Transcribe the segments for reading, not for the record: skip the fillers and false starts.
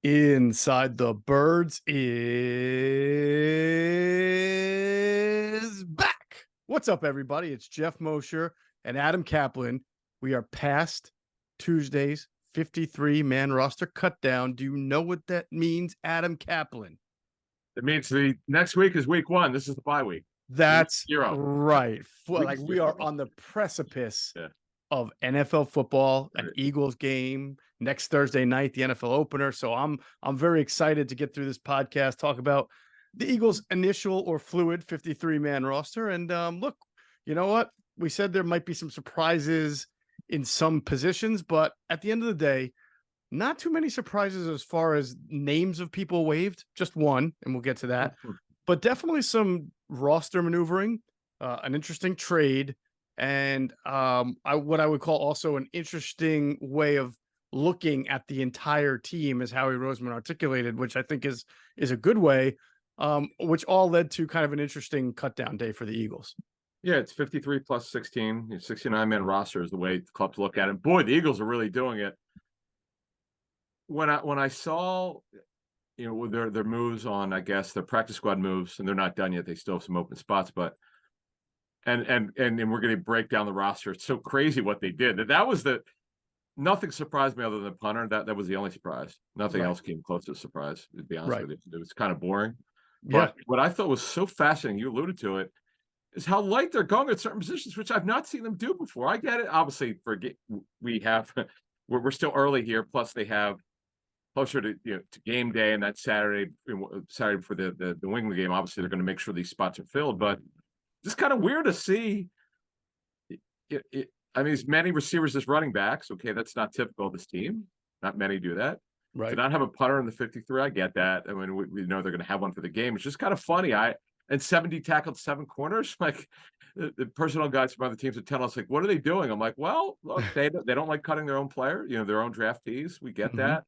Inside the Birds is back. What's up, everybody? It's Geoff Mosher and Adam Caplan. We are past Tuesday's 53-man roster cutdown. Do you know what that means, Adam Caplan? It means the next week is week one. This is the bye week. That's Zero. right. Week Like we are on the precipice of NFL football, an Eagles game next Thursday night, the NFL opener. So I'm very excited to get through this podcast, talk about the Eagles' initial or fluid 53-man roster. And look, you know what? We said there might be some surprises in some positions, but at the end of the day, not too many surprises as far as names of people waived, just one, and we'll get to that. But definitely some roster maneuvering, an interesting trade, and what I would call also an interesting way of looking at the entire team, as Howie Roseman articulated, which I think is a good way, which all led to kind of an interesting cutdown day for the Eagles. Yeah, it's 53 plus 16, 69-man roster is the way the clubs look at it. Boy, the Eagles are really doing it. When I saw, their moves on, I guess, their practice squad moves, and they're not done yet. They still have some open spots, but and we're going to break down the roster. It's so crazy what they did. That was nothing surprised me other than the punter. That was the only surprise. Nothing else came close to a surprise, to be honest with you. It was kind of boring. But what I thought was so fascinating, you alluded to it, is how light they're going at certain positions, which I've not seen them do before. I get it. Obviously, we're still early here. Plus, they have closer to game day, and that's Saturday for the New England game. Obviously, they're going to make sure these spots are filled, but just kind of weird to see. I mean, as many receivers as running backs. Okay, that's not typical of this team. Not many do that. Right. To not have a punter in the 53, I get that. I mean, we know they're going to have one for the game. It's just kind of funny. And 70 tackled 7 corners. Like the personnel guys from other teams would tell us, like, what are they doing? I'm like, well, look, they don't like cutting their own player. Their own draftees. We get that.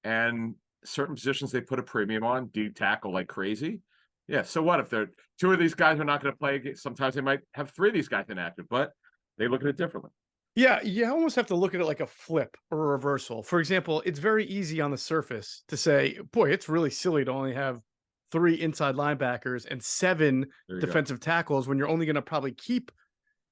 And certain positions they put a premium on, do tackle like crazy. Yeah, so what if they're 2 of these guys are not going to play? Sometimes they might have 3 of these guys inactive, but they look at it differently. Yeah, you almost have to look at it like a flip or a reversal. For example, it's very easy on the surface to say, boy, it's really silly to only have 3 inside linebackers and 7 defensive tackles when you're only going to probably keep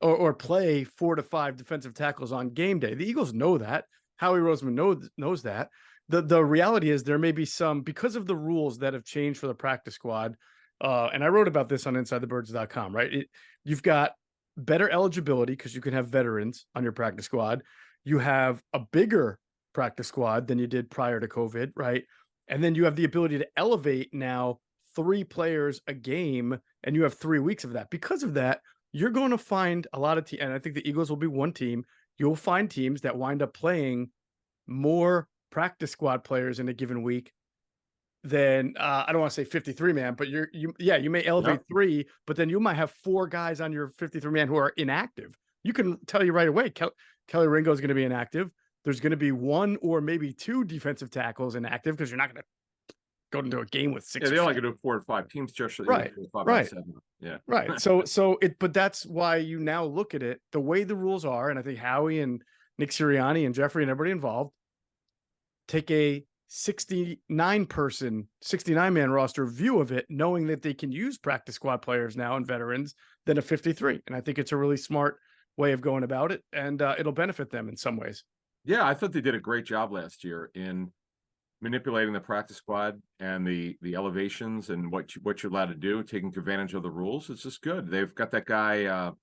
or play 4 to 5 defensive tackles on game day. The Eagles know that. Howie Roseman knows that. The reality is there may be some, because of the rules that have changed for the practice squad, and I wrote about this on InsideTheBirds.com, right? You've got better eligibility because you can have veterans on your practice squad. You have a bigger practice squad than you did prior to COVID, right? And then you have the ability to elevate now 3 players a game, and you have 3 weeks of that. Because of that, you're going to find a lot of teams, and I think the Eagles will be one team. You'll find teams that wind up playing more practice squad players in a given week than I don't want to say 53-man, but you may elevate 3, but then you might have 4 guys on your 53-man who are inactive. You can tell you right away, Kelly Ringo is going to be inactive. There's going to be 1 or maybe 2 defensive tackles inactive because you're not going to go into a game with 6. Yeah, they only can do 4 or 5 teams, just right. Yeah, right. But that's why you now look at it the way the rules are, and I think Howie and Nick Sirianni and Jeffrey and everybody involved take a 69-man roster view of it, knowing that they can use practice squad players now and veterans than a 53. And I think it's a really smart way of going about it, and it'll benefit them in some ways. Yeah, I thought they did a great job last year in manipulating the practice squad and the elevations and what you're allowed to do, taking advantage of the rules. It's just good. They've got that guy,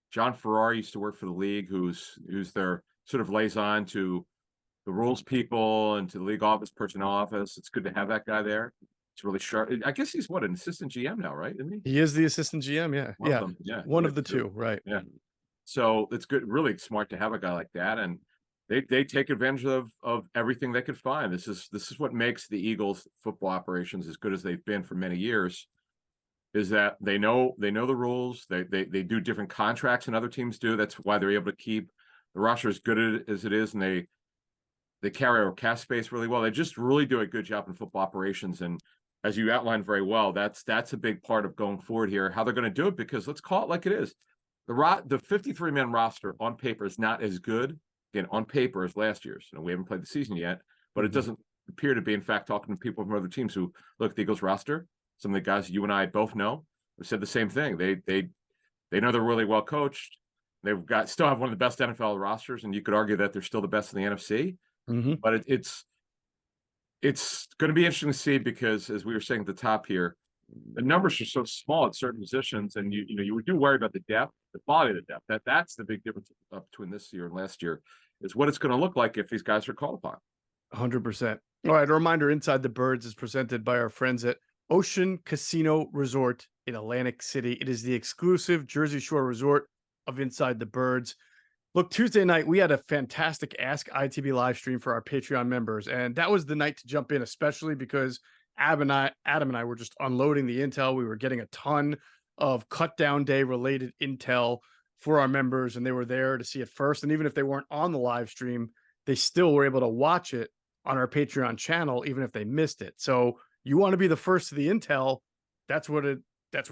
John Ferrari, used to work for the league, who's their sort of liaison to the rules people and to the league office, personnel office. It's good to have that guy there. It's really sharp. I guess he's an assistant GM now, right? Isn't he? He is the assistant GM. One of the 2, right? Yeah. So it's good, really smart to have a guy like that, and they take advantage of everything they could find. This is what makes the Eagles football operations as good as they've been for many years. Is that they know the rules. They do different contracts than other teams do. That's why they're able to keep the roster as good as it is, and they carry our cap space really well. They just really do a good job in football operations. And as you outlined very well, that's a big part of going forward here, how they're going to do it, because let's call it like it is. The 53-man roster on paper is not as good, again, on paper, as last year's. We haven't played the season yet, but it doesn't appear to be, in fact, talking to people from other teams who look at the Eagles roster. Some of the guys you and I both know have said the same thing. They know they're really well coached. They've still have one of the best NFL rosters, and you could argue that they're still the best in the NFC. But it's going to be interesting to see, because, as we were saying at the top here, the numbers are so small at certain positions, and you do worry about the depth, the quality of the depth. That's the big difference between this year and last year, is what it's going to look like if these guys are called upon. 100%. All right, a reminder: Inside the Birds is presented by our friends at Ocean Casino Resort in Atlantic City. It is the exclusive Jersey Shore resort of Inside the Birds. Look, Tuesday night, we had a fantastic Ask ITB live stream for our Patreon members, and that was the night to jump in, especially because Adam and I were just unloading the intel. We were getting a ton of Cutdown Day related intel for our members, and they were there to see it first. And even if they weren't on the live stream, they still were able to watch it on our Patreon channel, even if they missed it. So you want to be the first to the intel. That's what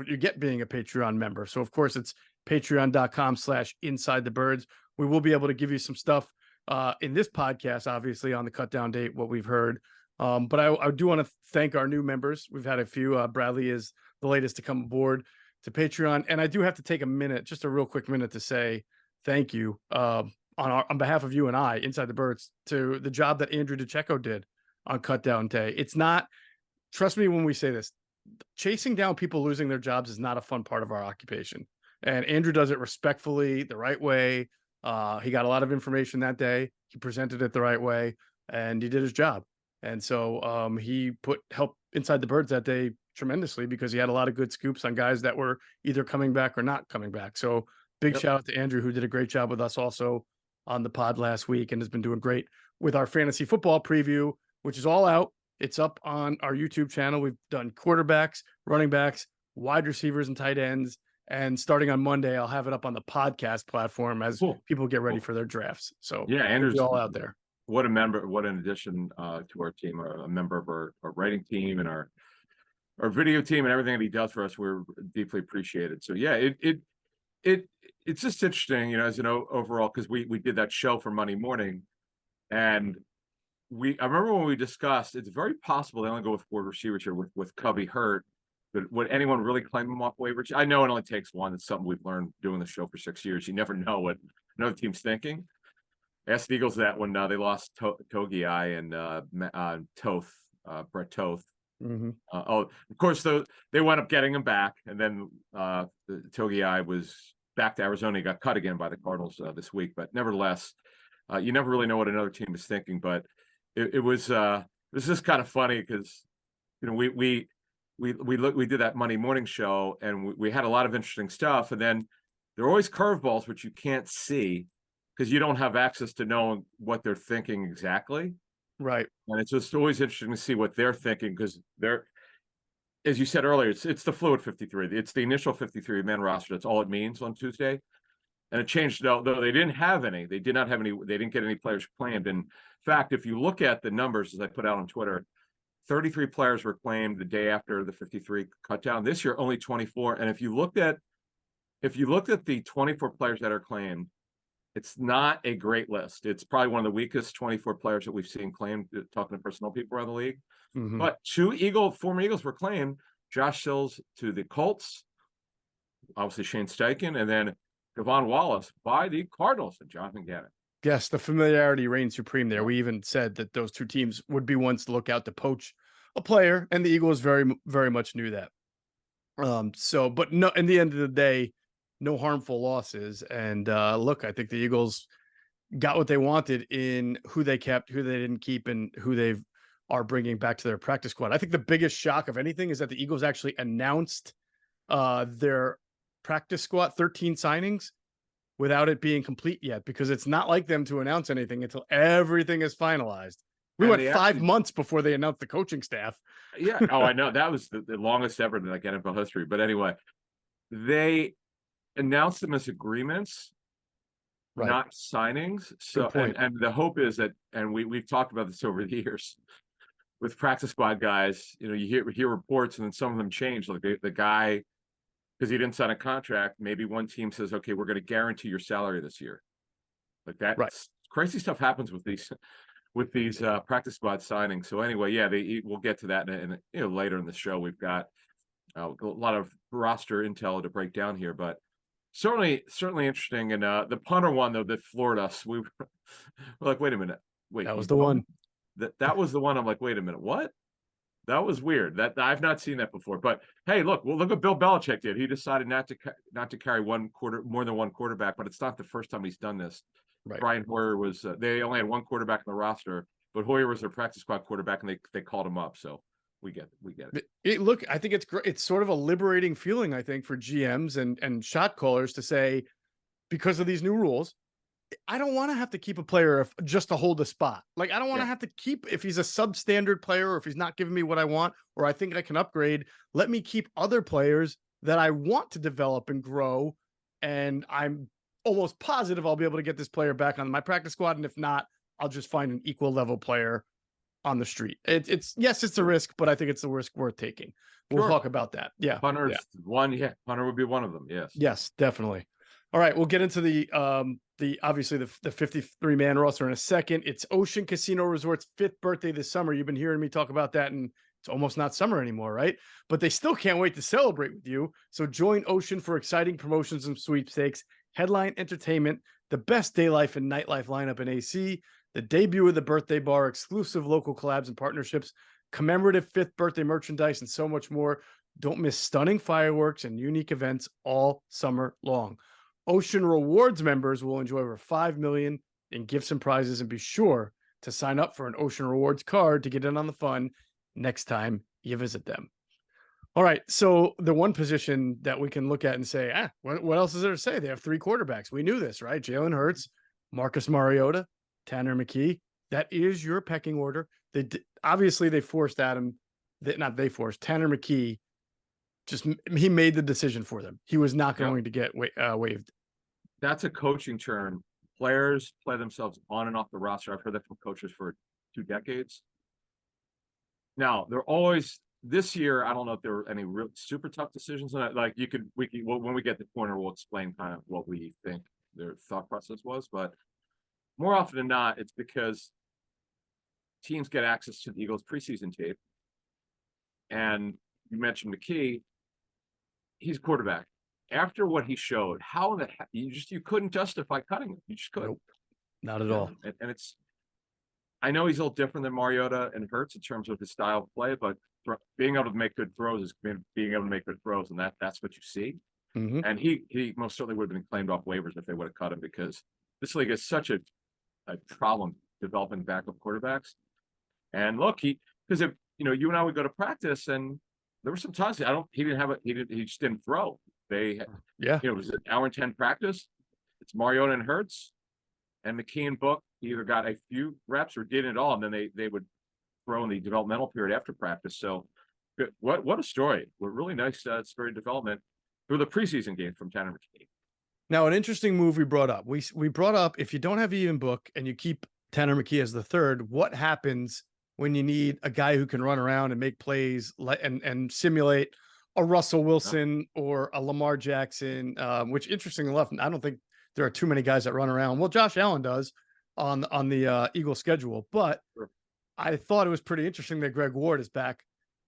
you get being a Patreon member. So of course it's patreon.com/insidethebirds. We will be able to give you some stuff in this podcast, obviously, on the Cutdown Date, what we've heard. But I do want to thank our new members. We've had a few. Bradley is the latest to come aboard to Patreon. And I do have to take a minute, just a real quick minute, to say thank you on behalf of you and I, Inside the Birds, to the job that Andrew DeCecco did on Cutdown Day. It's not, trust me when we say this, chasing down people losing their jobs is not a fun part of our occupation. And Andrew does it respectfully, the right way. He got a lot of information that day. He presented it the right way, and he did his job. And so he helped Inside the Birds that day tremendously, because he had a lot of good scoops on guys that were either coming back or not coming back. So big shout out to Andrew, who did a great job with us also on the pod last week, and has been doing great with our fantasy football preview, which is all out. It's up on our YouTube channel. We've done quarterbacks, running backs, wide receivers, and tight ends. And starting on Monday, I'll have it up on the podcast platform as people get ready for their drafts. So yeah, Andrew's all out there. What an addition to our team, a member of our writing team and our video team, and everything that he does for us. We're deeply appreciated. So yeah, it's just interesting, as overall, because we did that show for Monday morning, and I remember when we discussed, it's very possible they only go with 4 receivers here with Cubby hurt. But would anyone really claim him off waivers? I know it only takes one. It's something we've learned doing the show for 6 years. You never know what another team's thinking. Ask the Eagles that when they lost Togiai and Toth, Brett Toth. Of course, they wound up getting him back, and then Togiai was back to Arizona. He got cut again by the Cardinals this week. But nevertheless, you never really know what another team is thinking. But it was just kind of funny, because we did that Monday morning show, and we had a lot of interesting stuff. And then there are always curveballs, which you can't see, because you don't have access to knowing what they're thinking exactly. Right. And it's just always interesting to see what they're thinking, because as you said earlier, it's the fluid 53. It's the initial 53-man roster. That's all it means on Tuesday. And it changed, though they didn't have any. They did not have any. They didn't get any players claimed. In fact, if you look at the numbers, as I put out on Twitter, 33 players were claimed the day after the 53 cut down. This year, only 24. And if you looked at the 24 players that are claimed, it's not a great list. It's probably one of the weakest 24 players that we've seen claimed, talking to personnel people around the league. But 2 former Eagles were claimed: Josh Sills to the Colts, obviously Shane Steichen, and then Kevon Wallace by the Cardinals and Jonathan Gannon. Yes, the familiarity reigns supreme there. We even said that those two teams would be ones to look out to poach a player, and the Eagles very, very much knew that. But no, in the end of the day, no harmful losses. And look, I think the Eagles got what they wanted in who they kept, who they didn't keep, and who they are bringing back to their practice squad. I think the biggest shock of anything is that the Eagles actually announced their practice squad 13 signings without it being complete yet, because it's not like them to announce anything until everything is finalized. We went 5 months before they announced the coaching staff. Yeah. Oh, I know. That was the longest ever in like NFL history. But anyway, they announced them as agreements, not signings. So, and the hope is that, and we've talked about this over the years with practice squad guys, you hear reports, and then some of them change. Like the guy, because he didn't sign a contract, maybe one team says, okay, we're going to guarantee your salary this year. Like that. Crazy stuff happens with these with these practice squad signings. So anyway, yeah, we'll get to that later in the show. We've got a lot of roster intel to break down here, but certainly interesting. And the punter one though that floored us. We're like, wait a minute, wait, That was he's the one. that was the one. I'm like, wait a minute, what? That was weird. That I've not seen that before. But hey, look what Bill Belichick did. He decided not to carry more than one quarterback. But it's not the first time he's done this. Right. Brian Hoyer was. They only had one quarterback on the roster, but Hoyer was their practice squad quarterback, and they called him up. So we get it. Look, I think it's great. It's sort of a liberating feeling, I think, for GMs and shot callers to say, because of these new rules, I don't want to have to keep a player just to hold a spot. Like, I don't want to have to keep, if he's a substandard player or if he's not giving me what I want, or I think I can upgrade, let me keep other players that I want to develop and grow. And I'm almost positive I'll be able to get this player back on my practice squad. And if not, I'll just find an equal level player on the street. It's a risk, but I think it's the risk worth taking. We'll talk about that. Yeah. Punter's one. Yeah. Punter would be one of them. Yes. Yes, definitely. All right, we'll get into the obviously the 53-man roster in a second. It's Ocean Casino Resort's 5th birthday this summer. You've been hearing me talk about that, and it's almost not summer anymore, right? But they still can't wait to celebrate with you. So join Ocean for exciting promotions and sweepstakes, headline entertainment, the best day life and nightlife lineup in AC, the debut of the birthday bar, exclusive local collabs and partnerships, commemorative 5th birthday merchandise, and so much more. Don't miss stunning fireworks and unique events all summer long. Ocean Rewards members will enjoy over $5 million in gifts and prizes, and be sure to sign up for an Ocean Rewards card to get in on the fun next time you visit them. All right, so the one position that we can look at and say, what else is there to say? They have 3 quarterbacks. We knew this, right? Jalen Hurts, Marcus Mariota, Tanner McKee. That is your pecking order. Obviously they forced Tanner McKee. He made the decision for them. He was not going to get waived. That's a coaching term. Players play themselves on and off the roster. I've heard that from coaches for 2 decades. Now, they're always this year. I don't know if there were any real super tough decisions on it. Like when we get the corner, we'll explain kind of what we think their thought process was. But more often than not, it's because teams get access to the Eagles preseason tape. And you mentioned McKee. He's quarterback. After what he showed, how in the heck you couldn't justify cutting him. You just couldn't. Nope, not at all. And it's, I know he's a little different than Mariota and Hurts in terms of his style of play, but being able to make good throws is being able to make good throws, and that's what you see. Mm-hmm. And he most certainly would have been claimed off waivers if they would have cut him, because this league is such a problem developing backup quarterbacks. And look, because if you and I would go to practice, and there were some times he just didn't throw. It was an hour and 10 practice. It's Mariota and Hurts, and McKee and Book either got a few reps or didn't at all, and then they would throw in the developmental period after practice. So what a story. What really nice story development through the preseason game from Tanner McKee. Now, an interesting move we brought up. We brought up, if you don't have Ian Book and you keep Tanner McKee as the 3rd, what happens when you need a guy who can run around and make plays and simulate a Russell Wilson or a Lamar Jackson, which, interestingly enough, I don't think there are too many guys that run around. Well, Josh Allen does on the Eagles schedule, but I thought it was pretty interesting that Greg Ward is back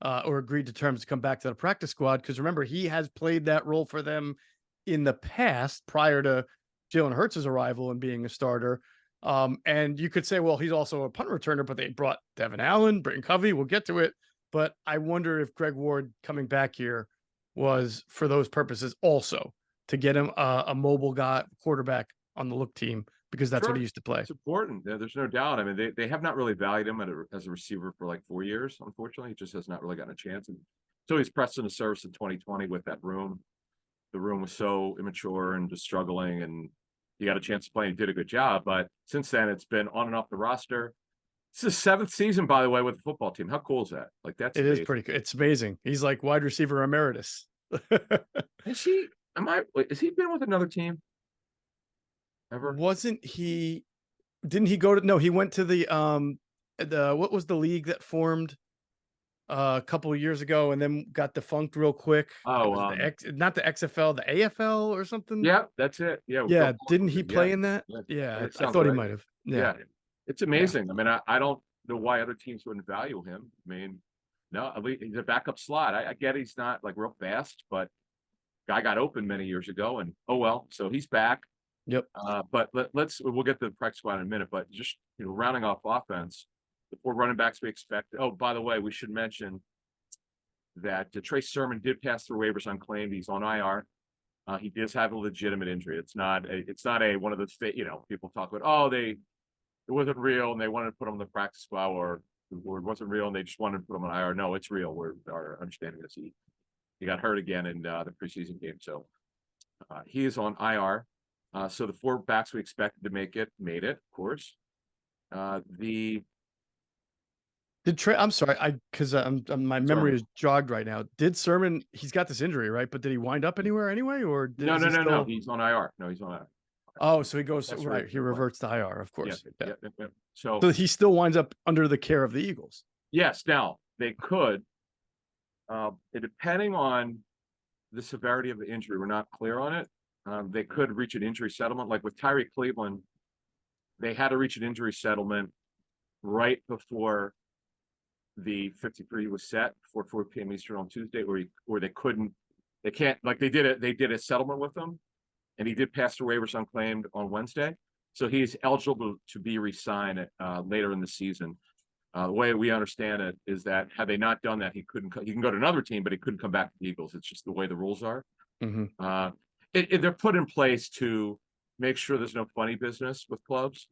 or agreed to terms to come back to the practice squad, because remember, he has played that role for them in the past prior to Jalen Hurts' arrival and being a starter. And you could say, well, he's also a punt returner, but they brought Devin Allen, Britton Covey. We'll get to it. But I wonder if Greg Ward coming back here was for those purposes also, to get him a mobile guy quarterback on the look team, because that's what he used to play. It's important. Yeah, there's no doubt. I mean, they have not really valued him as a receiver for like 4 years. Unfortunately, he just has not really gotten a chance. And so he's pressed into service in 2020 with that room. The room was so immature and just struggling, and he got a chance to play and he did a good job. But since then, it's been on and off the roster. It's his 7th season, by the way, with the football team. How cool is that? Like, that's it amazing. Is pretty cool. It's amazing. He's like wide receiver emeritus. Has he been with another team ever? Didn't he go to, no, he went to the what was the league that formed a couple of years ago and then got defunct real quick? Oh, not the XFL, the AFL or something. Yeah, that's it. Yeah. Yeah. Didn't he play in that? Yeah. I thought he might have. Yeah. It's amazing. I mean, I don't know why other teams wouldn't value him. I mean, no, at least he's a backup slot. I get he's not like real fast, but guy got open many years ago, and oh well, so he's back. Yep. But we'll get to the practice squad in a minute. But just rounding off offense, the 4 running backs we expect. Oh, by the way, we should mention that Trey Sermon did pass through waivers unclaimed. He's on IR. He does have a legitimate injury. It's not a one of those people talk about, oh, it wasn't real and they wanted to put him in the practice squad, or it wasn't real and they just wanted to put him on IR. No, it's real. Our understanding is he got hurt again in the preseason game, so he is on IR. So the 4 backs we expected to make it made it, of course. Did Trey? I'm sorry, because my memory is jogged right now. Did Sermon? He's got this injury, right? But did he wind up anywhere anyway, or no? He's on IR. No, he's on IR. Oh, so he goes That's right. He reverts to IR, of course. Yeah. So he still winds up under the care of the Eagles. Yes. Now they could, depending on the severity of the injury, we're not clear on it. They could reach an injury settlement, like with Tyree Cleveland. They had to reach an injury settlement right before the 53 was set, before 4 p.m. Eastern on Tuesday, or they can't, like they did a settlement with him, and he did pass the waivers unclaimed on Wednesday, so he's eligible to be re-signed later in the season. The way we understand it is that had they not done that, he can go to another team, but he couldn't come back to the Eagles. It's just the way the rules are. Mm-hmm. They're put in place to make sure there's no funny business with clubs,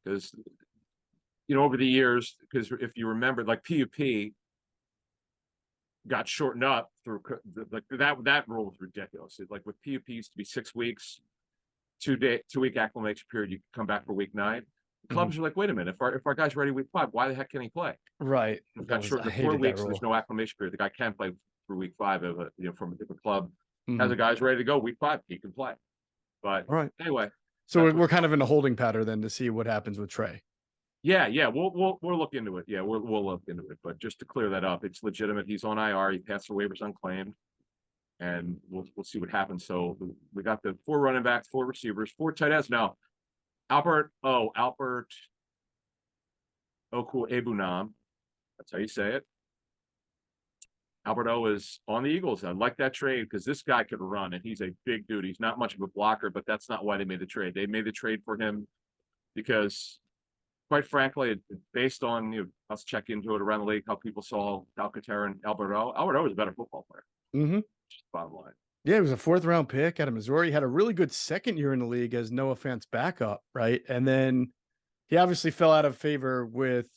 because over the years, because if you remember, like PUP got shortened up through like that rule was ridiculous. Like with PUP used to be 6 weeks, 2-week acclimation period. You could come back for week 9. Clubs are like, wait a minute, if our guy's ready week 5, why the heck can he play? Right. It got shortened to 4 weeks. There's no acclimation period. The guy can play for week 5 of from a different club. As a guy's ready to go week 5, he can play. But anyway, so we're kind of in a holding pattern then to see what happens with Trey. Yeah, we'll look into it. Yeah, we'll look into it. But just to clear that up, it's legitimate. He's on IR. He passed the waivers unclaimed, and we'll see what happens. So we got the 4 running backs, 4 receivers, 4 tight ends. Now, Albert Okwuegbunam, that's how you say it. Albert O is on the Eagles. I like that trade because this guy could run, and he's a big dude. He's not much of a blocker, but that's not why they made the trade. They made the trade for him because, quite frankly, based on us checking into it around the league, how people saw Alcantara and Albert O. Albert O is a better football player. Mm-hmm. Just bottom line. Yeah, he was a 4th-round pick out of Missouri. He had a really good second year in the league as Noah Fant's backup, right? And then he obviously fell out of favor with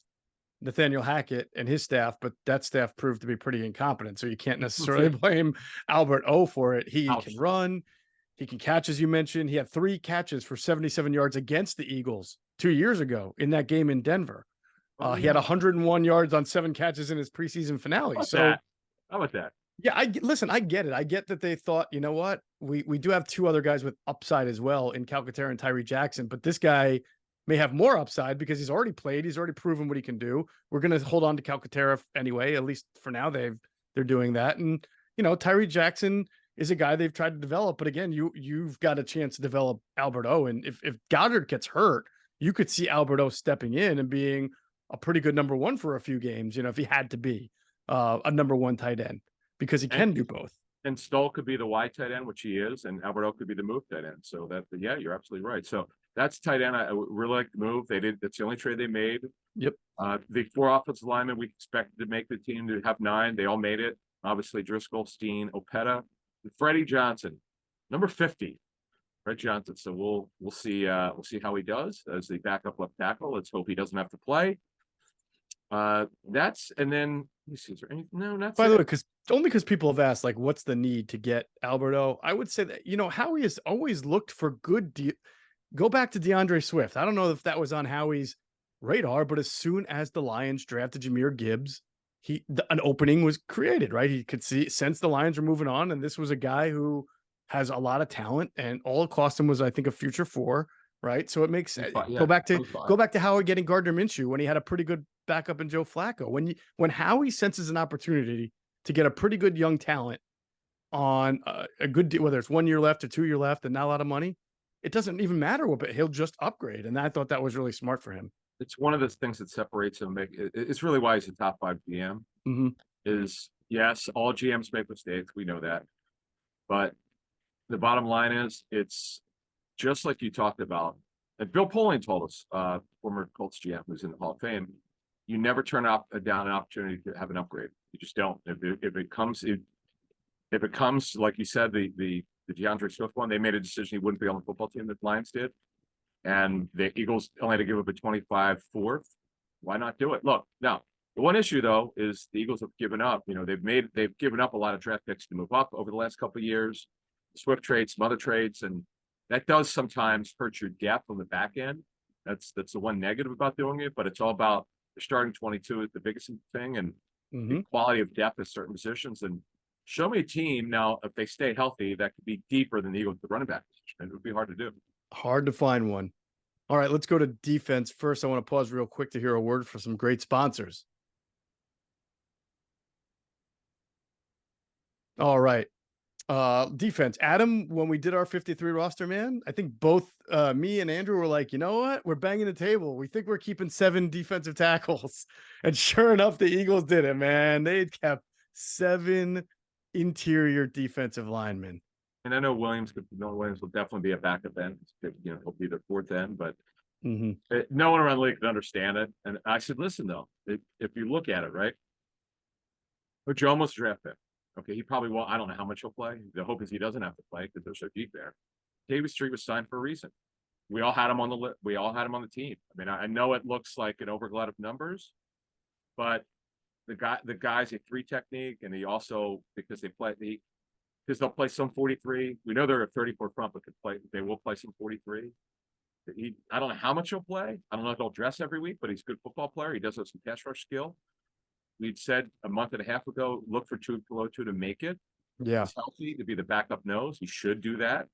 Nathaniel Hackett and his staff, but that staff proved to be pretty incompetent. So you can't necessarily blame Albert O for it. He can run, he can catch, as you mentioned. He had 3 catches for 77 yards against the Eagles 2 years ago in that game in Denver. He had 101 yards on 7 catches in his preseason finale. How about that? Yeah, I get it. I get that they thought, you know what, we do have 2 other guys with upside as well in Calcaterra and Tyree Jackson, but this guy may have more upside because he's already played. He's already proven what he can do. We're going to hold on to Calcaterra anyway. At least for now, they're doing that. And Tyree Jackson is a guy they've tried to develop, but again, you've got a chance to develop Albert O. And if Goddard gets hurt, you could see Albert O stepping in and being a pretty good number 1 for a few games. If he had to be a number 1 tight end, because he can do both. And Stoll could be the wide tight end, which he is, and Albert O could be the move tight end. So you're absolutely right. So that's tight end. I really like the move. That's the only trade they made. Yep. The 4 offensive linemen we expected to make the team to have 9. They all made it. Obviously, Driscoll, Steen, Opeta, Freddie Johnson, number 50, Fred Johnson. So we'll see how he does as the backup left tackle. Let's hope he doesn't have to play. And then let me see. Is there anything? No, not. By the way, because people have asked, like, what's the need to get Albert O? I would say that Howie has always looked for good. Go back to DeAndre Swift. I don't know if that was on Howie's radar, but as soon as the Lions drafted Jahmyr Gibbs, an opening was created. Right, he could sense the Lions were moving on, and this was a guy who has a lot of talent, and all it cost him was, I think, a future 4. Right, so it makes sense. Yeah, go back to Howard getting Gardner Minshew when he had a pretty good backup in Joe Flacco. When Howie senses an opportunity to get a pretty good young talent on a good deal, whether it's 1 year left or 2 year left and not a lot of money, it doesn't even matter what, but he'll just upgrade. And I thought that was really smart for him. it's one of the things that separates him. It's really why he's a top 5 GM. Hmm. Is yes, all GMs make mistakes. We know that, but the bottom line is, it's just like you talked about. And Bill Polian told us, former Colts GM who's in the Hall of Fame, you never turn up down an opportunity to have an upgrade. You just don't. If it comes, like you said, the DeAndre Swift one, they made a decision he wouldn't be on the football team that the Lions did, and the Eagles only had to give up a 25 fourth. Why not do it? Look, now the one issue though is the Eagles have given up. You know, they've given up a lot of draft picks to move up over the last couple of years. Swift trades, some other trades, and that does sometimes hurt your depth on the back end. That's the one negative about doing it, but it's all about the starting 22 is the biggest thing, and the quality of depth at certain positions. And show me a team now, if they stay healthy, that could be deeper than the Eagles, the running back position. And it would be hard to do. Hard to find one. All right, let's go to defense. First, I want to pause real quick to hear a word for some great sponsors. All right. Defense. Adam, when we did our 53 roster, man, I think both me and Andrew were like, you know what? We're banging the table. We think we're keeping 7 defensive tackles. And sure enough, the Eagles did it, man. They kept 7 interior defensive linemen. And I know Williams will definitely be a backup end. You know, he'll be the 4th end, but no one around the league could understand it. And I said, listen, though, if you look at it, right? But you almost draft pick. Okay, he probably won't. I don't know how much he'll play. The hope is he doesn't have to play because they're so deep there. David Street was signed for a reason. We all had him on the list. We all had him on the team. I mean, I know it looks like an overglow of numbers, but the guy's a 3 technique, and he also, because they'll play some 43. We know they're a 34 front, but they will play some 43. I don't know how much he'll play. I don't know if he'll dress every week, but he's a good football player. He does have some pass rush skill. We'd said a month and a half ago, look for Tuipulotu to make it. Yeah. He's healthy to be the backup nose. He should do that.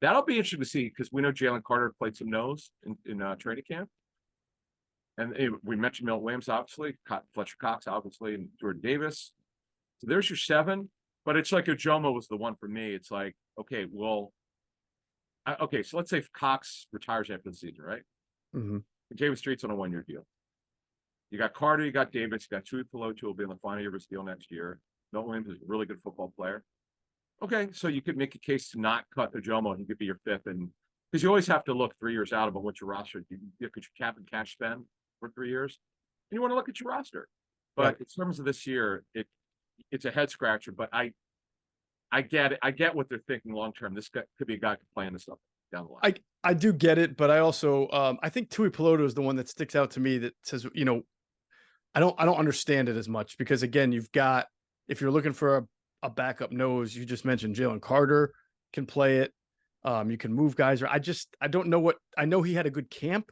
That'll be interesting to see, because we know Jalen Carter played some nose in training camp. And we mentioned Milt Williams, obviously, Fletcher Cox, obviously, and Jordan Davis. So there's your 7. But it's like Ojomo was the one for me. It's like, okay, well, so let's say Cox retires after the season, right? David Street's on a 1-year deal. You got Carter, you got Davis, you got Tuipulotu will be in the final year of his deal next year. Milt Williams is a really good football player. Okay, so you could make a case to not cut Ojomo. He could be your 5th, and because you always have to look 3 years out about what your roster. You look at your cap and cash spend for 3 years, and you want to look at your roster. But in terms of this year, it's a head scratcher. But I get it. I get what they're thinking long term. This guy could be a guy who can play in this stuff down the line. I do get it, but I also I think Tuipulotu is the one that sticks out to me that says, you know, I don't understand it as much, because again, you've got, if you're looking for a backup nose, you just mentioned Jalen Carter can play it. You can move guys, or I don't know what, I know he had a good camp,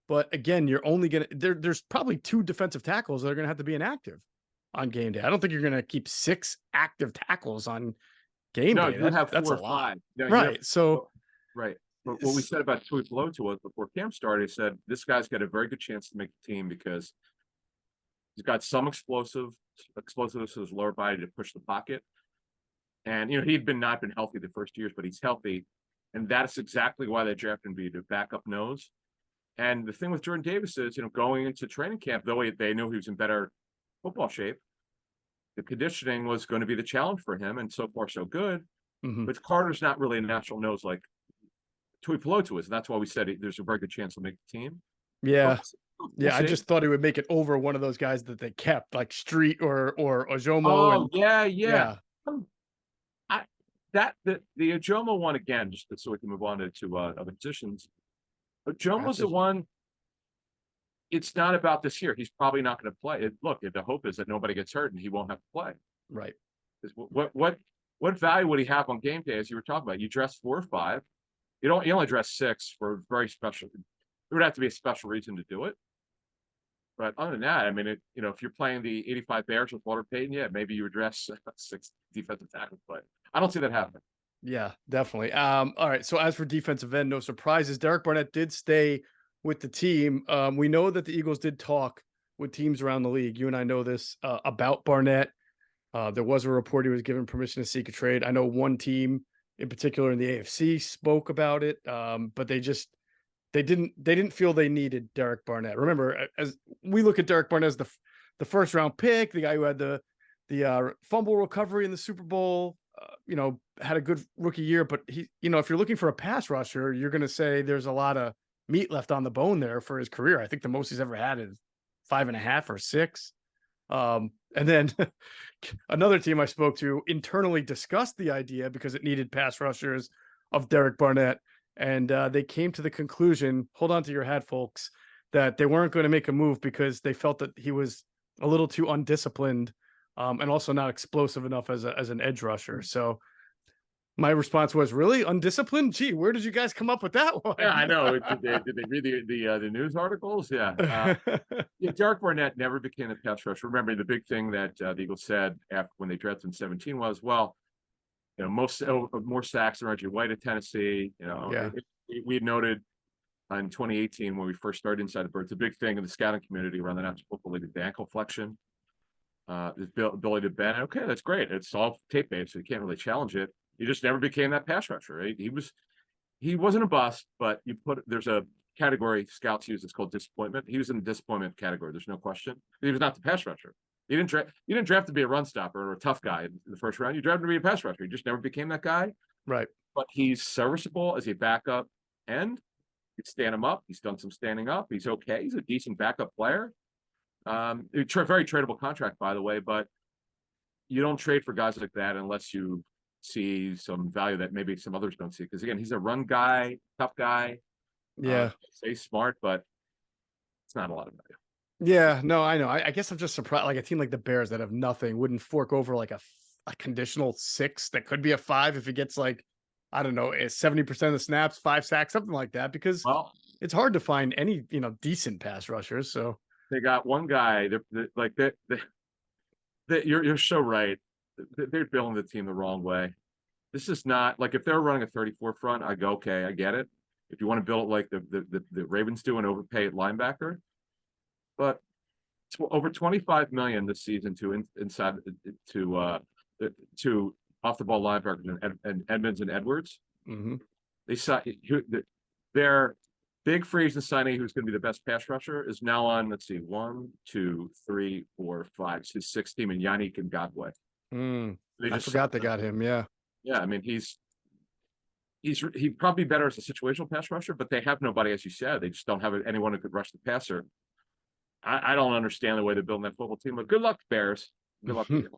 but again, you're only gonna there's probably 2 defensive tackles that are gonna have to be inactive on game day. I don't think you're gonna keep 6 active tackles on game day. You have 4 that's a or 5. lot. Right. Right. But what we said about Tuipulotu was, before camp started, he said this guy's got a very good chance to make the team because he's got some explosiveness to his lower body to push the pocket. And, you know, he'd not been healthy the first years, but he's healthy. And that's exactly why they drafted him to be the backup nose. And the thing with Jordan Davis is, you know, going into training camp, though they knew he was in better football shape, the conditioning was going to be the challenge for him. And so far, so good. But Carter's not really a natural nose like Tuipulotu is. And that's why we said there's a very good chance he'll make the team. Yeah. I just thought he would make it over one of those guys that they kept, like Street or Ojomo. Yeah. The Ojomo one, again, just so we can move on to other positions. Ojomo's the one. It's not about this year. He's probably not going to play. Look, the hope is that nobody gets hurt and he won't have to play. Right. What value would he have on game day, as you were talking about? You dress 4 or 5. You only dress 6 for very special. There would have to be a special reason to do it. But other than that, I mean, if you're playing the 85 Bears with Walter Payton, yeah, maybe you would dress 6 defensive tackles, but I don't see that happening. Yeah, definitely. All right. So as for defensive end, no surprises. Derek Barnett did stay with the team. We know that the Eagles did talk with teams around the league. You and I know this about Barnett. There was a report he was given permission to seek a trade. I know one team in particular in the AFC spoke about it, but they just they didn't feel they needed Derek Barnett. Remember, as we look at Derek Barnett as the first round pick, the guy who had the fumble recovery in the Super Bowl, had a good rookie year, but he, if you're looking for a pass rusher, you're going to say there's a lot of meat left on the bone there for his career. I think the most he's ever had is 5.5 or 6. And then another team I spoke to internally discussed the idea because it needed pass rushers of Derek Barnett. And they came to the conclusion, hold on to your hat, folks, that they weren't going to make a move because they felt that he was a little too undisciplined, and also not explosive enough as an edge rusher. So my response was, really undisciplined? Gee, where did you guys come up with that one? Yeah, I know. Did they read the news articles? Yeah. Yeah, Derek Barnett never became a pass rusher. Remember, the big thing that the Eagles said after when they drafted in 17 was, well, more sacks than Reggie White at Tennessee. Yeah. We had noted in 2018 when we first started Inside the Birds, the big thing in the scouting community around the National Football League, the ankle flexion, the ability to bend. Okay, that's great. It's all tape based, so you can't really challenge it. He just never became that pass rusher. Right? He wasn't a bust, but there's a category scouts use. It's called disappointment. He was in the disappointment category. There's no question. He was not the pass rusher. You didn't draft to be a run stopper or a tough guy in the first round. You drafted to be a pass rusher. He just never became that guy. Right. But he's serviceable as a backup end. You stand him up. He's done some standing up. He's okay. He's a decent backup player. Very tradable contract, by the way, but you don't trade for guys like that unless you see some value that maybe some others don't see. Because again, he's a run guy, tough guy. Yeah. Say smart, but it's not a lot of value. Yeah, no, I know. I guess I'm just surprised. Like a team like the Bears that have nothing wouldn't fork over like a conditional 6 that could be a 5 if he gets like, I don't know, 70% of the snaps, 5 sacks, something like that. Because it's hard to find any decent pass rushers. So they got one guy that you're so right. They're building the team the wrong way. This is not like if they're running a 34 front, I go, okay, I get it. If you want to build it like the Ravens do and overpay at linebacker, but over 25 million this season to off the ball linebackers and Edmonds and Edwards. Mm-hmm. They saw their big free agent signing, who's going to be the best pass rusher, is now on. Let's see, 1, 2, 3, 4, 5. It's his 6th team, and Yannick Ngakoue. I forgot they got him. Yeah. Yeah, I mean he's probably better as a situational pass rusher, but they have nobody, as you said. They just don't have anyone who could rush the passer. I don't understand the way they're building that football team, but good luck, Bears. Good luck to you.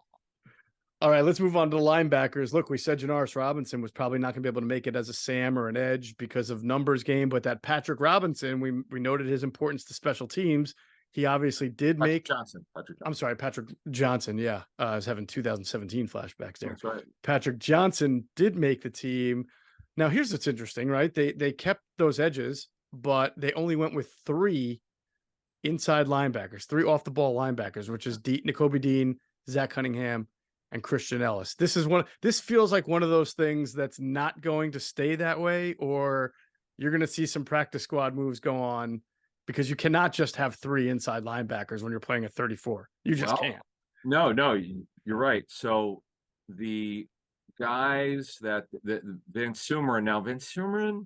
All right, let's move on to the linebackers. Look, we said Janoris Robinson was probably not going to be able to make it as a Sam or an edge because of numbers game, but that Patrick Robinson, we noted his importance to special teams. He obviously did Patrick Johnson. Yeah. I was having 2017 flashbacks there. That's right. Patrick Johnson did make the team. Now, here's what's interesting, right? They kept those edges, but they only went with 3 inside linebackers, 3 off the ball linebackers, which is Nakobe Dean, Zach Cunningham, and Christian Ellis. This feels like one of those things that's not going to stay that way, or you're going to see some practice squad moves go on, because you cannot just have 3 inside linebackers when you're playing a 34. You just can't. No, you're right. So the guys that Van Sumeren,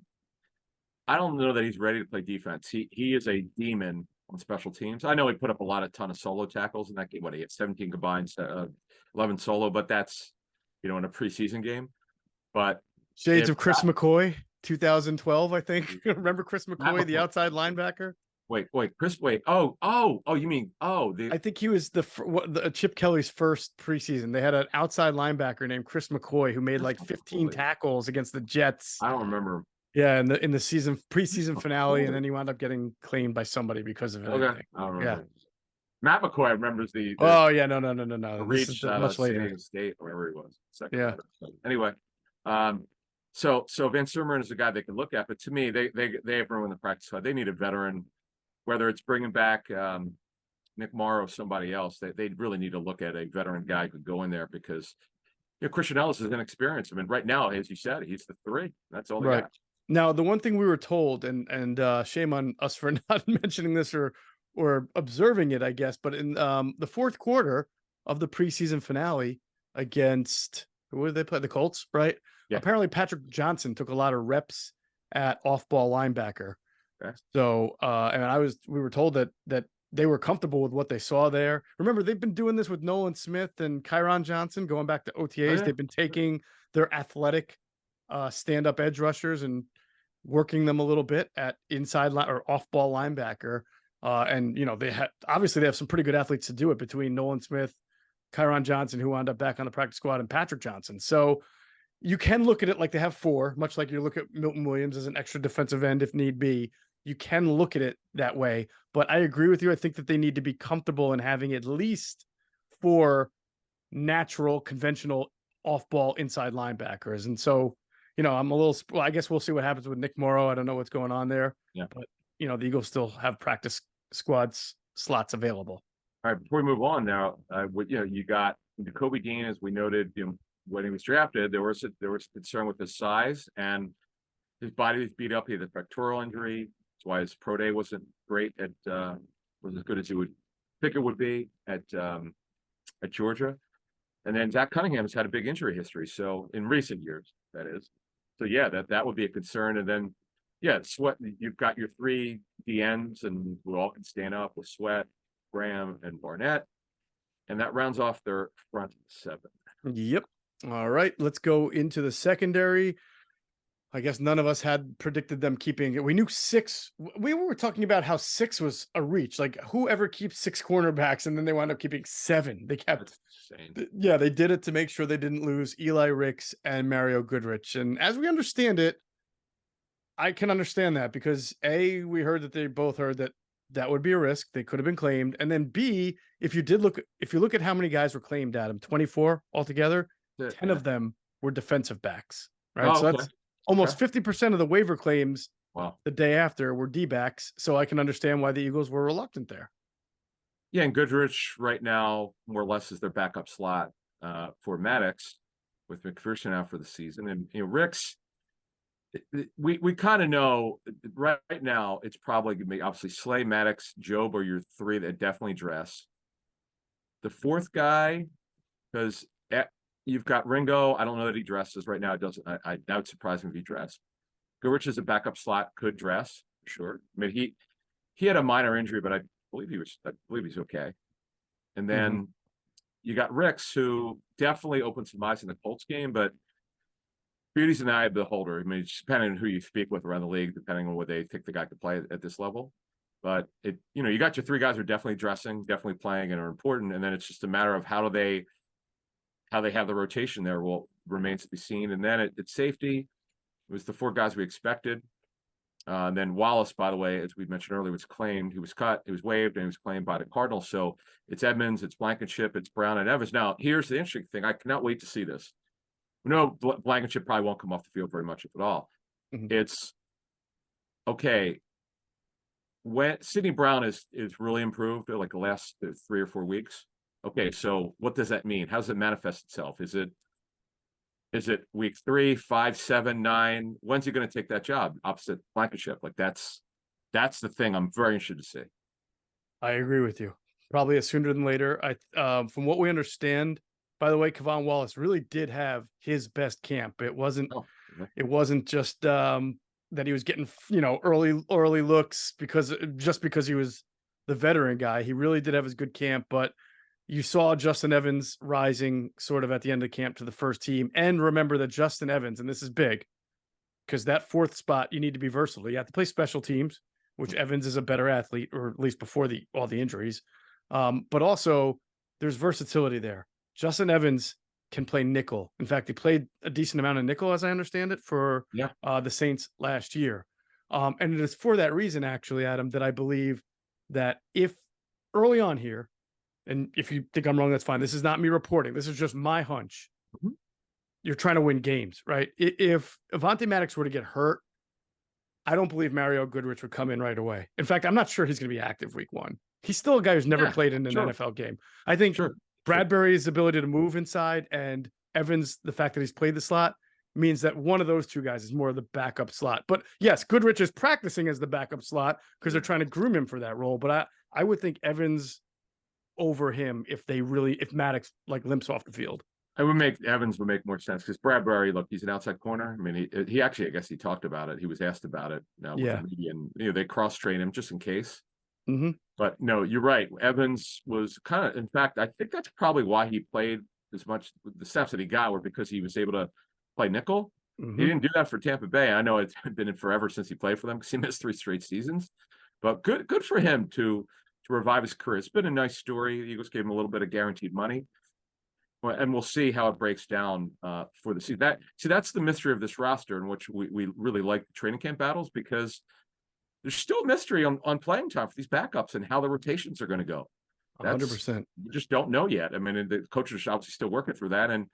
I don't know that he's ready to play defense. He is a demon on special teams. I know he put up a ton of solo tackles in that game. He had 17 combined, 11 solo, but that's in a preseason game. But shades of Chris McCoy, 2012, I think. Remember Chris McCoy, the outside linebacker? Chris. You mean I think he was the Chip Kelly's first preseason. They had an outside linebacker named Chris McCoy who made like 15 tackles against the Jets. I don't remember. Yeah, in the preseason finale, and then he wound up getting claimed by somebody because of it. Okay, I don't remember. Yeah. Matt McCoy remembers the oh yeah, no. Reach, this is much later. State, wherever he was. Second. Yeah. Anyway, so Van Sumeren is a guy they can look at, but to me, they have room in the practice squad. They need a veteran. Whether it's bringing back Nick Morrow, somebody else, they really need to look at a veteran guy who could go in there, because Christian Ellis is inexperienced. I mean, right now, as you said, he's the 3. That's all they got. Now, the one thing we were told, and shame on us for not mentioning this or observing it, I guess, but in the 4th quarter of the preseason finale against, who did they play? The Colts, right? Yeah. Apparently, Patrick Johnson took a lot of reps at off-ball linebacker. Okay. So, and we were told that they were comfortable with what they saw there. Remember, they've been doing this with Nolan Smith and Kyron Johnson going back to Oh, OTAs. yeah. They've been taking their athletic stand-up edge rushers and working them a little bit at inside line or off-ball linebacker. And obviously they have some pretty good athletes to do it between Nolan Smith, Kyron Johnson, who wound up back on the practice squad, and Patrick Johnson. So you can look at it like they have four, much like you look at Milton Williams as an extra defensive end if need be. You can look at it that way, but I agree with you. I think that they need to be comfortable in having at least four natural, conventional off-ball inside linebackers. And so, I'm a little. Well, I guess we'll see what happens with Nick Morrow. I don't know what's going on there. Yeah. But the Eagles still have practice squads slots available. All right, before we move on now, you got Jacoby Dean, as we noted, when he was drafted, there was concern with his size and his body was beat up. He had a pectoral injury. That's why his pro day wasn't great was as good as you would think it would be at Georgia. And then Zach Cunningham has had a big injury history. So in recent years, that is. So yeah, that would be a concern. And then Sweat, you've got your three DNs and who all can stand up with Sweat, Graham, and Barnett. And that rounds off their front seven. Yep. All right, let's go into the secondary. I guess none of us had predicted them keeping it. We knew six. We were talking about how six was a reach. Like, whoever keeps six cornerbacks, and then they wound up keeping seven. They kept, they did it to make sure they didn't lose Eli Ricks and Mario Goodrich. And as we understand it, I can understand that because A, we heard that they both heard that would be a risk. They could have been claimed. And then B, if you look at how many guys were claimed, Adam, 24 altogether, 10 of them were defensive backs, right? Oh, so okay. That's almost 50% of the waiver claims the day after were D-backs. So I can understand why the Eagles were reluctant there. Yeah, and Goodrich right now, more or less, is their backup slot for Maddox with McPherson out for the season. And Ricks, we kind of know right now it's probably going to be obviously Slay, Maddox, Job are your three that definitely dress. The fourth guy, because you've got Ringo. I don't know that he dresses right now. It doesn't. That would surprise me if he dressed. Goodrich is a backup slot, could dress for sure. I mean, he had a minor injury, but I believe he's okay. And then you got Ricks, who definitely opened some eyes in the Colts game, but beauty's in the eye of the beholder. I mean, it's depending on who you speak with around the league, depending on what they think the guy could play at this level. But you got your three guys who are definitely dressing, definitely playing, and are important. And then it's just a matter of how they have the rotation there remains to be seen. And then at safety, it was the four guys we expected. And then Wallace, by the way, as we mentioned earlier, was claimed. He was cut, he was waived, and he was claimed by the Cardinals. So it's Edmonds, it's Blankenship, it's Brown, and Evans. Now, here's the interesting thing. I cannot wait to see this. No, Blankenship probably won't come off the field very much, if at all. It's okay. When Sidney Brown is really improved like the last 3 or 4 weeks. Okay, so what does that mean? How does it manifest itself? Is it week 3, 5, 7, 9? When's he going to take that job opposite Blankenship? Like that's the thing I'm very interested to see. I agree with you. Probably sooner than later. From what we understand, by the way, Kevon Wallace really did have his best camp. It wasn't just that he was getting early looks because he was the veteran guy. He really did have his good camp, but you saw Justin Evans rising sort of at the end of camp to the first team. And remember that Justin Evans, and this is big, because that fourth spot, you need to be versatile. You have to play special teams, which Evans is a better athlete, or at least before all the injuries. But also there's versatility there. Justin Evans can play nickel. In fact, he played a decent amount of nickel, as I understand it, for the Saints last year. And it is for that reason, actually, Adam, that I believe that if early on here, and if you think I'm wrong, that's fine. This is not me reporting. This is just my hunch. You're trying to win games, right? If Avonte Maddox were to get hurt, I don't believe Mario Goodrich would come in right away. In fact, I'm not sure he's going to be active week 1. He's still a guy who's never played in an NFL game. I think Bradbury's ability to move inside and Evans, the fact that he's played the slot, means that one of those two guys is more of the backup slot. But yes, Goodrich is practicing as the backup slot because they're trying to groom him for that role. But I would think Evans over him if Maddox limps off the field. Evans would make more sense because Bradbury, look, he's an outside corner. I mean, he actually, I guess he talked about it. He was asked about it with the media, and they cross train him just in case. But no, you're right. Evans was kind of, in fact, I think that's probably why he played as much. The snaps that he got were because he was able to play nickel. He didn't do that for Tampa Bay. I know it's been in forever since he played for them because he missed 3 straight seasons. But good for him to revive his career. It's been a nice story. The Eagles gave him a little bit of guaranteed money. And we'll see how it breaks down for the season. That's the mystery of this roster, in which we really like the training camp battles, because there's still a mystery on playing time for these backups and how the rotations are going to go. 100%. We just don't know yet. I mean, the coaches are obviously still working through that. And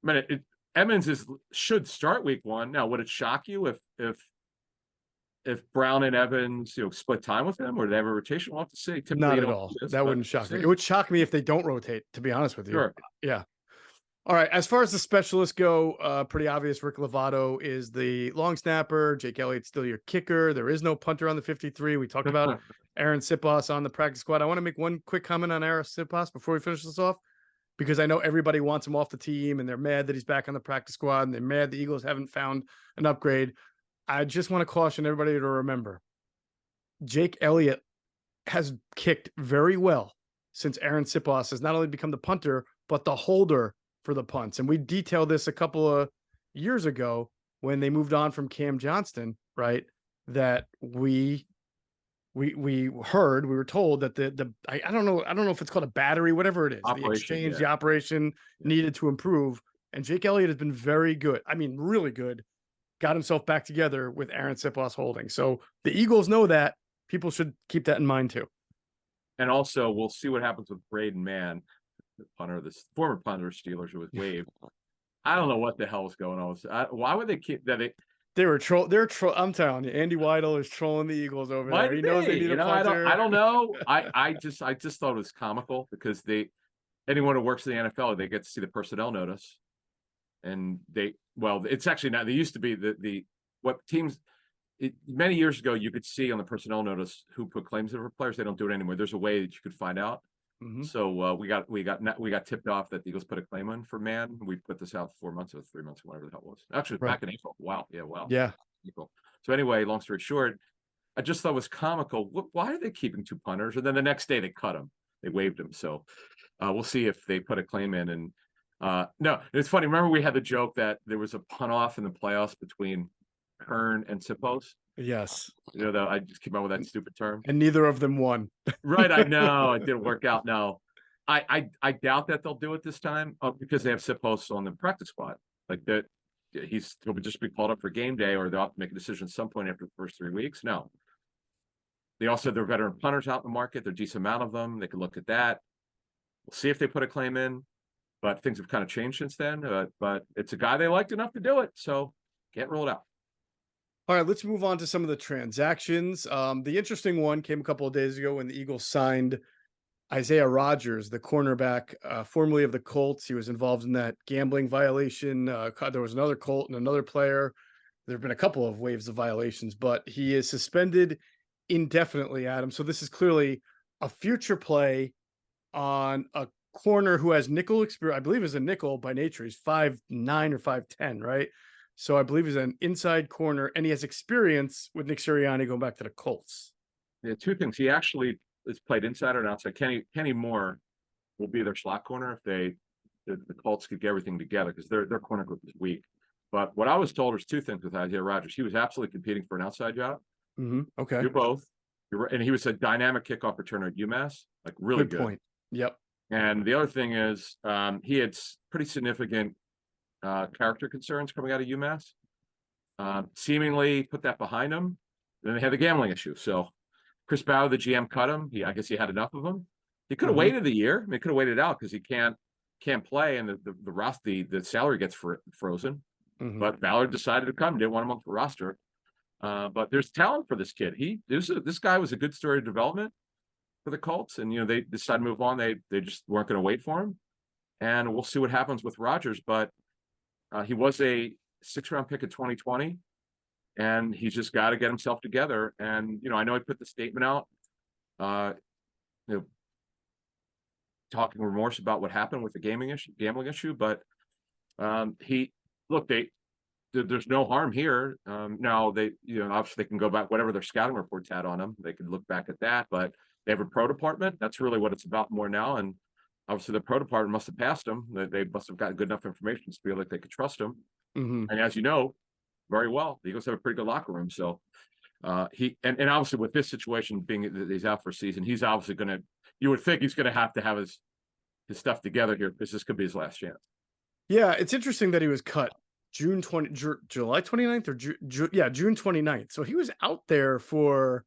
I mean, Emmons should start week 1. Now, would it shock you if Brown and Evans, split time with him, or do they have a rotation? We'll have to see. Typically, not at all. That wouldn't shock me. It would shock me if they don't rotate, to be honest with you. Sure. Yeah. All right. As far as the specialists go, pretty obvious. Rick Lovato is the long snapper. Jake Elliott's still your kicker. There is no punter on the 53. We talked about Aaron Sipos on the practice squad. I want to make one quick comment on Aaron Sipos before we finish this off, because I know everybody wants him off the team and they're mad that he's back on the practice squad and they're mad the Eagles haven't found an upgrade. I just want to caution everybody to remember, Jake Elliott has kicked very well since Aaron Sipos has not only become the punter, but the holder for the punts. And we detailed this a couple of years ago when they moved on from Cam Johnston, right? That we were told that I don't know if it's called a battery, whatever it is, the exchange, the operation needed to improve. And Jake Elliott has been very good. I mean, really good. Got himself back together with Aaron Sipos holding. So the Eagles know that. People should keep that in mind too. And also, we'll see what happens with Braden Mann, the punter, this former punter Steelers who was waived. I don't know what the hell was going on. Why would they keep that? They were troll. I'm telling you, Andy Weidel is trolling the Eagles over there. He knows they need a punter. I don't know. I just thought it was comical because anyone who works in the NFL, they get to see the personnel notice. And it's actually not. They used to be what teams. Many years ago, you could see on the personnel notice who put claims in for players. They don't do it anymore. There's a way that you could find out. So we got tipped off that the Eagles put a claim in for Mann. We put this out 4 months or 3 months, whatever the hell it was. Actually, back in April. Wow. Yeah. Wow. Yeah. April. So anyway, long story short, I just thought it was comical. Why are they keeping 2 punters? And then the next day they cut him. They waived him. So we'll see if they put a claim in. And no, it's funny. Remember we had the joke that there was a punt off in the playoffs between Kern and Sipos. Yes. I just came up with that stupid term. And neither of them won. Right. I know. It didn't work out. No. I doubt that they'll do it this time because they have Sipos on the practice squad. Like that, he'll just be called up for game day, or they'll have to make a decision at some point after the first 3 weeks. No. They also have their veteran punters out in the market. There's a decent amount of them. They can look at that. We'll see if they put a claim in, but things have kind of changed since then. But it's a guy they liked enough to do it, so can't rule it out. All right, let's move on to some of the transactions. The interesting one came a couple of days ago when the Eagles signed Isaiah Rodgers, the cornerback, formerly of the Colts. He was involved in that gambling violation. There was another Colt and another player. There have been a couple of waves of violations, but he is suspended indefinitely, Adam. So this is clearly a future play on a corner who has nickel experience. I believe is a nickel by nature. He's 5'9" or 5'10", right? So I believe he's an inside corner, and he has experience with Nick Sirianni going back to the Colts. Yeah, 2 things. He actually has played inside and outside. Kenny Moore will be their slot corner if the Colts could get everything together, because their corner group is weak. But what I was told is 2 things with Isaiah Rodgers. He was absolutely competing for an outside job. Okay. Do both. And he was a dynamic kickoff returner at UMass, like really good. Good point. Yep. And the other thing is he had pretty significant character concerns coming out of UMass. Seemingly put that behind him. Then they had the gambling issue. So Chris Bauer, the GM, cut him. I guess he had enough of him. He could have waited a year. He could have waited out because he can't play, and the salary gets frozen. But Ballard decided to come. Didn't want him on the roster. But there's talent for this kid. This guy was a good story of development for the Colts, and they decided to move on. They just weren't going to wait for him, and we'll see what happens with Rodgers. But he was a 6th-round pick in 2020, and he's just got to get himself together. And I know he put the statement out, talking remorse about what happened with the gambling issue. But He look, there's no harm here. Now they, obviously they can go back, whatever their scouting reports had on them, they can look back at that, but they have a pro department. That's really what it's about more now. And obviously the pro department must have passed them. They must have gotten good enough information to feel like they could trust him. And as you know very well, the Eagles have a pretty good locker room. So and obviously with this situation being that he's out for a season, he's obviously you would think he's going to have his stuff together here, because this could be his last chance. Yeah, it's interesting that he was cut July 29th or June 29th. So he was out there for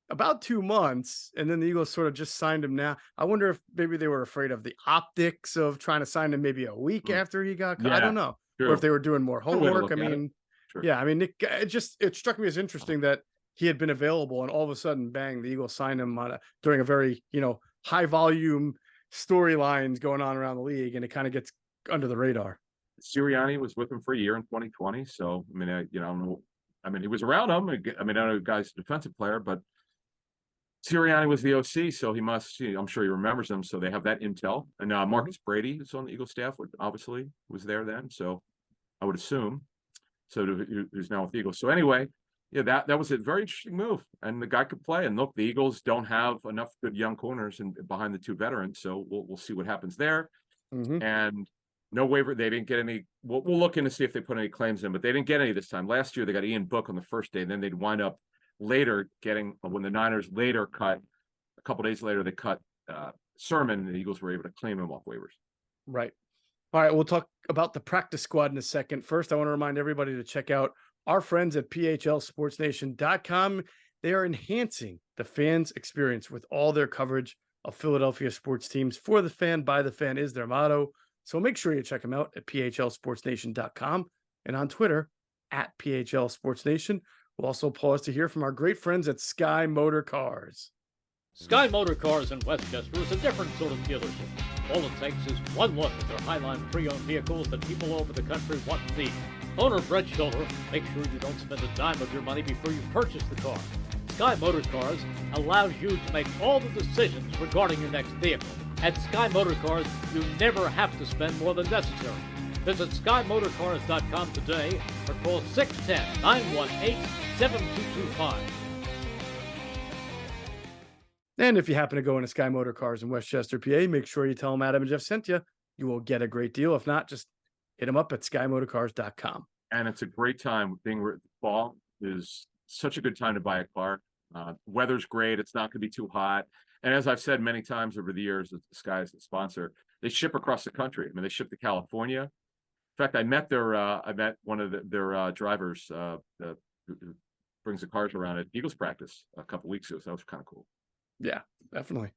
about 2 months, and then the Eagles sort of just signed him now. I wonder if maybe they were afraid of the optics of trying to sign him maybe a week after he got cut. I don't know. True. Or if they were doing more homework. I mean, sure. Yeah, I mean, it struck me as interesting that he had been available, and all of a sudden, bang, the Eagles signed him during a very, high volume storylines going on around the league, and it kind of gets under the radar. Sirianni was with him for a year in 2020. So, I mean, I don't know. I mean, he was around him. I mean, I know the guy's a defensive player, but Sirianni was the OC, so he must, I'm sure he remembers him. So they have that intel. And Marcus Brady is on the Eagles staff, obviously was there then. So I would assume. So who's now with the Eagles. So anyway, yeah, that was a very interesting move. And the guy could play. And look, the Eagles don't have enough good young corners behind the two veterans. So we'll see what happens there. And no waiver. They didn't get any. We'll look in to see if they put any claims in, but they didn't get any this time. Last year, they got Ian Book on the first day, and then they'd wind up later getting, when the Niners later cut, a couple days later, they cut Sermon, and the Eagles were able to claim him off waivers. Right. All right. We'll talk about the practice squad in a second. First, I want to remind everybody to check out our friends at phlsportsnation.com. They are enhancing the fans' experience with all their coverage of Philadelphia sports teams. For the fan, by the fan is their motto. So make sure you check them out at phlsportsnation.com and on Twitter at phlsportsnation. We'll also pause to hear from our great friends at Sky Motor Cars. Sky Motor Cars in Westchester is a different sort of dealership. All it takes is one look at their Highline pre-owned vehicles that people all over the country want and need. Owner Brett Schiller makes sure you don't spend a dime of your money before you purchase the car. Sky Motor Cars allows you to make all the decisions regarding your next vehicle. At Sky Motor Cars, you never have to spend more than necessary. Visit SkyMotorCars.com today or call 610-918-7225. And if you happen to go into Sky Motor Cars in Westchester, PA, make sure you tell them Adam and Geoff sent you. You will get a great deal. If not, just hit them up at SkyMotorCars.com. And it's a great time. Fall is such a good time to buy a car. Weather's great. It's not going to be too hot. And as I've said many times over the years, Sky is the sponsor. They ship across the country. I mean, they ship to California. In fact, I met one of their drivers who brings the cars around at Eagles practice a couple weeks ago. So that was kind of cool. Yeah, definitely.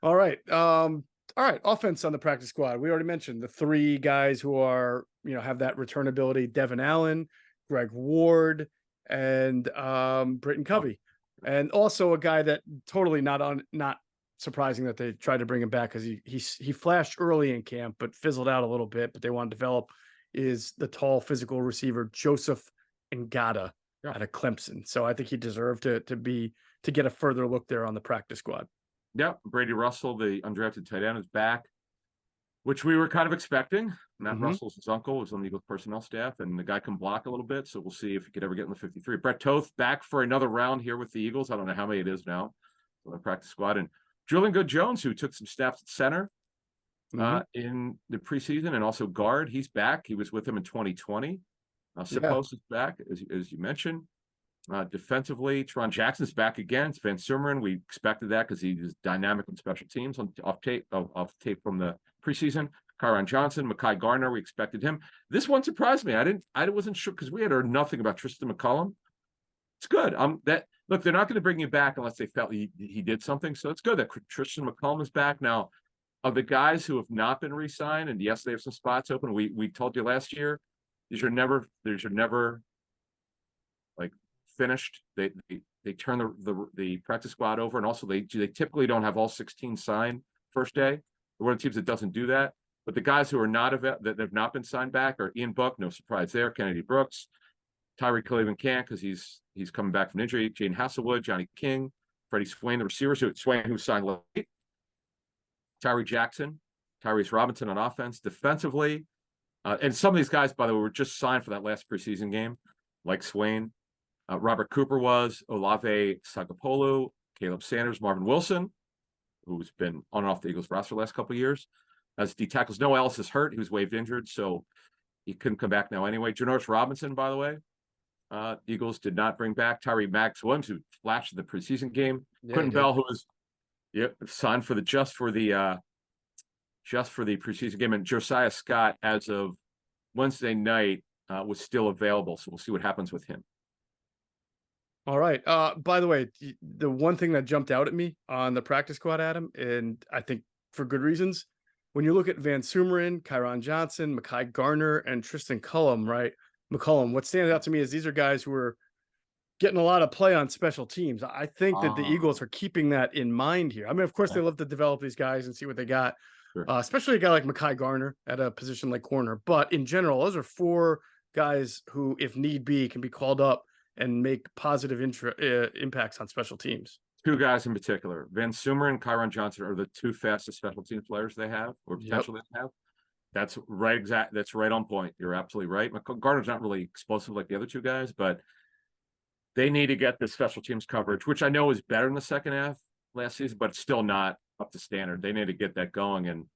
All right. Offense on the practice squad. We already mentioned the three guys who are, have that return ability: Devin Allen, Greg Ward, and Britton Covey. And also a guy that totally not surprising that they tried to bring him back, because he flashed early in camp but fizzled out a little bit, but they want to develop, is the tall physical receiver Joseph Ngata out of Clemson. So I think he deserved to get a further look there on the practice squad. Yeah, Brady Russell, the undrafted tight end, is back, which we were kind of expecting. Matt Russell's his uncle, was on the Eagles personnel staff, and the guy can block a little bit, so we'll see if he could ever get in the 53. Brett Toth back for another round here with the Eagles. I don't know how many it is now on the practice squad. And Julian Good-Jones, who took some snaps at center in the preseason, and also guard, he's back. He was with him in 2020. Sipos is back, as you mentioned. Defensively, Teron Jackson's back again. It's Van Sumeren. We expected that because he was dynamic on special teams off tape from the preseason. Kyron Johnson, Mekhi Garner, we expected him. This one surprised me. I wasn't sure, because we had heard nothing about Tristan McCullum. It's good. Look, they're not going to bring you back unless they felt he did something. So it's good that Tristan McCullum is back. Now, of the guys who have not been re-signed, and yes, they have some spots open. We told you last year, these are never like finished. They turn the practice squad over, and also they typically don't have all 16 signed first day. They're one of the teams that doesn't do that. But the guys who are that have not been signed back are Ian Book, no surprise there, Kennedy Brooks, Tyree Cleveland can't because he's coming back from injury, Jaden Hasselwood, Johnny King, Freddie Swain, the receivers who signed late, Tyree Jackson, Tyrese Robinson on offense. Defensively, And some of these guys, by the way, were just signed for that last preseason game, like Swain. Robert Cooper was, Olave Sagapolu, Caleb Sanders, Marvin Wilson, who's been on and off the Eagles roster the last couple of years. As D tackles, Noah Ellis is hurt. He was waived injured, so he couldn't come back now anyway. Janoris Robinson, by the way, Eagles did not bring back. Tyree Maxwell, who flashed in the preseason game. Yeah, Quentin Bell, who was signed for the just for the preseason game, and Josiah Scott, as of Wednesday night, was still available. So we'll see what happens with him. All right. By the way, the one thing that jumped out at me on the practice squad, Adam, and I think for good reasons, when you look at Van Sumeren, Kyron Johnson, Mekhi Garner, and Tristan McCullum, what stands out to me is these are guys who are getting a lot of play on special teams. I think that the Eagles are keeping that in mind here. I mean, of course, they love to develop these guys and see what they got, Sure. Especially a guy like Mekhi Garner at a position like corner. But in general, those are 4 guys who, if need be, can be called up and make positive impacts on special teams. 2 guys in particular, Van Sumeren and Kyron Johnson, are the 2 fastest special teams players they have, or potentially they have. That's right. That's right on point. You're absolutely right. Gardner's not really explosive like the other 2 guys, but they need to get the special teams coverage, which I know is better in the second half last season, but it's still not up to standard. They need to get that going, and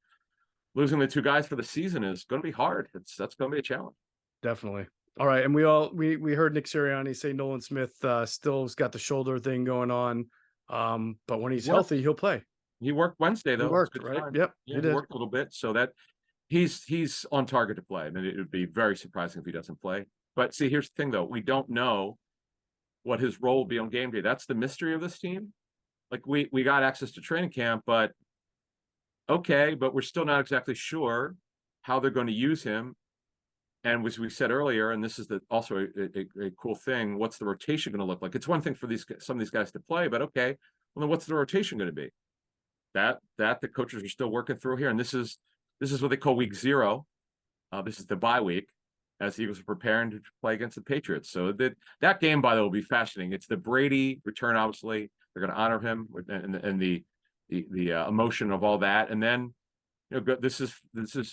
losing the 2 guys for the season is going to be hard. That's going to be a challenge. Definitely. All right. And we heard Nick Sirianni say Nolan Smith still's got the shoulder thing going on. But when he's healthy, he'll play. He worked Wednesday, though. He worked, right? Time. Yep. Yeah, he worked a little bit, so that he's on target to play. I mean, it would be very surprising if he doesn't play. But see, here's the thing, though. We don't know what his role will be on game day. That's the mystery of this team. Like, we got access to training camp, but okay, but we're still not exactly sure how they're going to use him. And as we said earlier, and this is also a cool thing, what's the rotation going to look like? It's one thing for some of these guys to play, but okay, well, then what's the rotation going to be? That the coaches are still working through here, and this is what they call week 0. This is the bye week, as the Eagles are preparing to play against the Patriots. So that game, by the way, will be fascinating. It's the Brady return, obviously. They're going to honor him and the emotion of all that, and then this is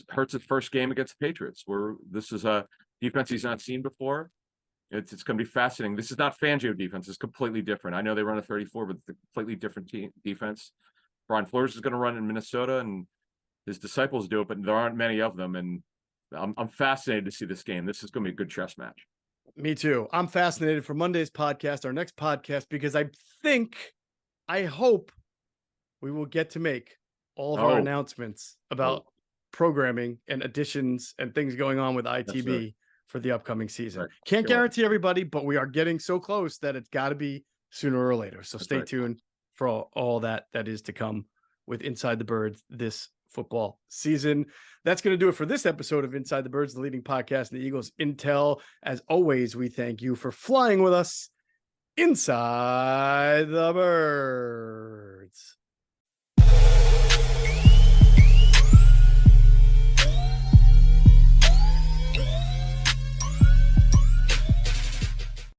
Hurts's first game against the Patriots, where this is a defense he's not seen before. It's going to be fascinating. This is not Fangio defense. It's completely different. I know they run a 34, but it's a completely different defense. Brian Flores is going to run in Minnesota, and his disciples do it, but there aren't many of them. And I'm fascinated to see this game. This is going to be a good chess match. Me too. I'm fascinated for Monday's podcast, our next podcast, because I hope we will get to make all of our announcements about programming and additions and things going on with ITB for the upcoming season. Right. Can't guarantee everybody, but we are getting so close that it's got to be sooner or later. So stay tuned for all that is to come with Inside the Birds this football season. That's going to do it for this episode of Inside the Birds, the leading podcast in the Eagles Intel. As always, we thank you for flying with us inside the birds.